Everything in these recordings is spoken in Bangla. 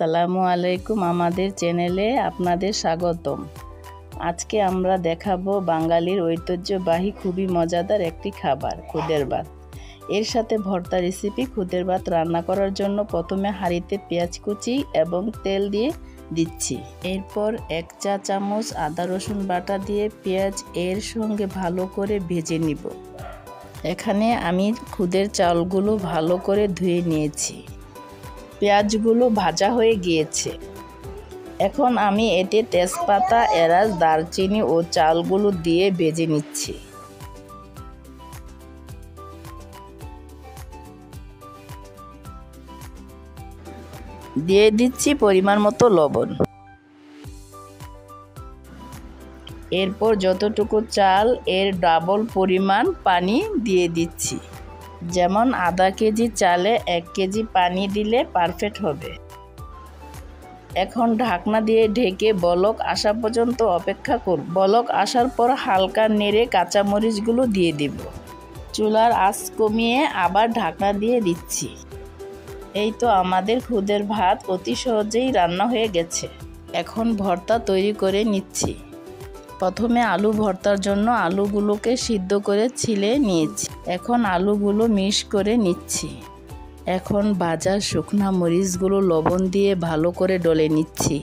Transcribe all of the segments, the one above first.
আসসালামু আলাইকুম, আমাদের চ্যানেলে আপনাদের স্বাগতম। আজকে আমরা দেখাবো বাঙালির ঐতিহ্যবাহী খুবই মজাদার একটি খাবার, খুদের ভাত। এর সাথে ভর্তা রেসিপি। খুদের ভাত রান্না করার জন্য প্রথমে হাঁড়িতে পেঁয়াজ কুচি এবং তেল দিয়ে দিচ্ছি। এরপর 1 চা চামচ আদা রসুন বাটা দিয়ে পেঁয়াজ এর সঙ্গে ভালো করে ভেজে নিব। এখানে আমি খুদের চালগুলো ভালো করে ধুয়ে নিয়েছি। পেঁয়াজগুলো ভাজা হয়ে গিয়েছে। এখন আমি এতে তেজপাতা, এলাচ, দারচিনি ও চালগুলো দিয়ে ভেজে নিচ্ছি। দিয়ে দিচ্ছি পরিমাণ মতো লবণ। এরপর যতটুকু চাল এর ডাবল পরিমাণ পানি দিয়ে দিচ্ছি। যেমন আধা কেজি চালে 1 কেজি পানি দিলে পারফেক্ট হবে। এখন ঢাকনা দিয়ে ঢেকে বলক আসা পর্যন্ত অপেক্ষা করব। বলক আসার পর হালকা নেড়ে কাঁচামরিচগুলো দিয়ে দিব। চুলার আঁচ কমিয়ে আবার ঢাকনা দিয়ে দিচ্ছি। এই তো আমাদের খুদের ভাত অতি সহজেই রান্না হয়ে গেছে। এখন ভর্তা তৈরি করে নিচ্ছি। প্রথমে আলু ভর্তার জন্য আলুগুলোকে সিদ্ধ করে ছিলে নিয়েছি। এখন আলুগুলো মিক্স করে নিচ্ছি। এখন ভাজা শুকনা মরিচগুলো লবণ দিয়ে ভালো করে ডলে নিচ্ছি।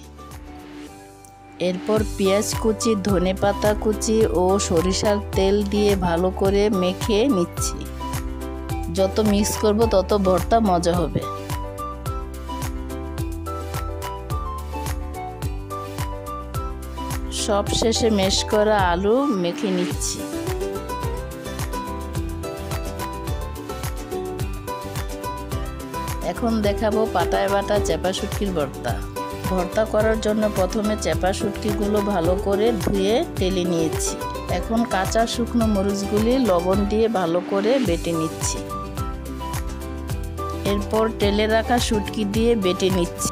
এরপর পেঁয়াজ কুচি, ধনেপাতা কুচি ও সরিষার তেল দিয়ে ভালো করে মেখে নিচ্ছি। যত মিক্স করব তত ভর্তা মজা হবে। সব শেষে ম্যাশ করা আলু মেখে নিচ্ছি। এখন দেখাবো পাটায় বাটা চেপা শুটকির ভর্তা। ভর্তা করার জন্য প্রথমে চেপা শুটকিগুলো ভালো করে ধুয়ে টেলে নিয়েছি। এখন কাঁচা শুকনো মরিচগুলি লবণ দিয়ে ভালো করে বেটে নিচ্ছি। এরপর টেলে রাখা শুটকি দিয়ে বেটে নিচ্ছি।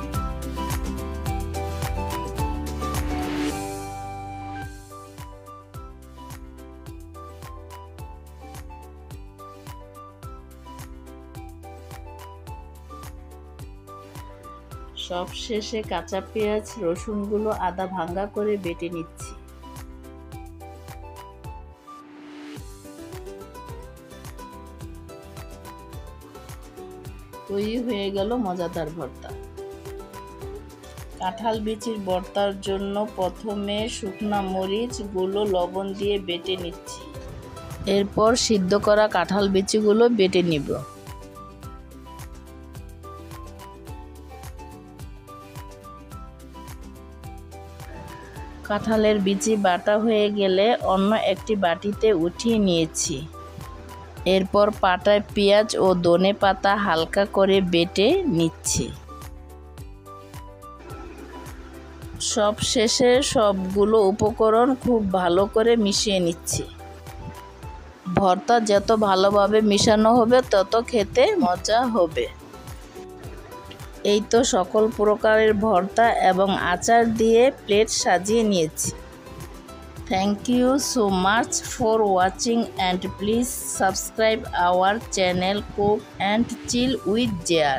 সব শেষে কাঁচা পেঁয়াজ, রসুনগুলো আদা ভাঙা করে বেটে নিচ্ছি। তৈরি হয়ে গেল মজাদার ভর্তা। কাঁঠাল বিচির ভর্তার জন্য প্রথমে শুকনা মরিচগুলো লবণ দিয়ে বেটে নিচ্ছি। এরপর সিদ্ধ করা কাঁঠাল বিচিগুলো বেটে নিব। কাঁঠালের বিচি বাটা হয়ে গেলে অন্য একটি বাটিতে উঠিয়ে নিয়েছি। এরপর পাটায় পেঁয়াজ ও ধনেপাতা হালকা করে বেটে নিচ্ছি। সব শেষে সবগুলো উপকরণ খুব ভালো করে মিশিয়ে নিচ্ছি। ভর্তা যত ভালোভাবে মিশানো হবে তত খেতে মজা হবে। এই তো সকল প্রকারের ভর্তা এবং আচার দিয়ে প্লেট সাজিয়ে নিয়েছি। Thank you so much for watching and please subscribe our channel cook and chill with জেয়ার।